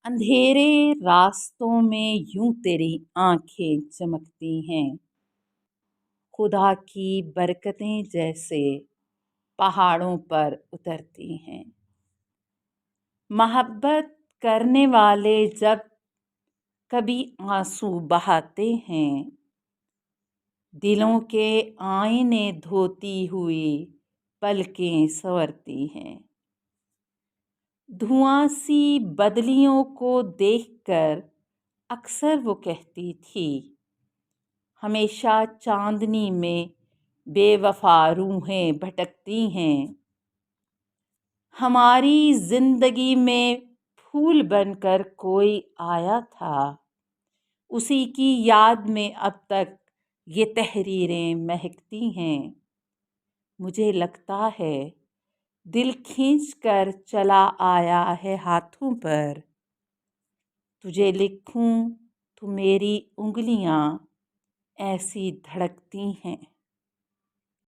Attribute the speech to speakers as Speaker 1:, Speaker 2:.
Speaker 1: अंधेरे रास्तों में यूं तेरी आंखें चमकती हैं, खुदा की बरकतें जैसे पहाड़ों पर उतरती हैं। मोहब्बत करने वाले जब कभी आंसू बहाते हैं, दिलों के आईने धोती हुई पलकें संवरती हैं। धुआं सी बदलियों को देखकर अक्सर वो कहती थी, हमेशा चांदनी में बेवफा रूहें भटकती हैं। हमारी जिंदगी में फूल बनकर कोई आया था, उसी की याद में अब तक ये तहरीरें महकती हैं। मुझे लगता है दिल खींच कर चला आया है हाथों पर, तुझे लिखूं तो मेरी उंगलियां ऐसी धड़कती हैं।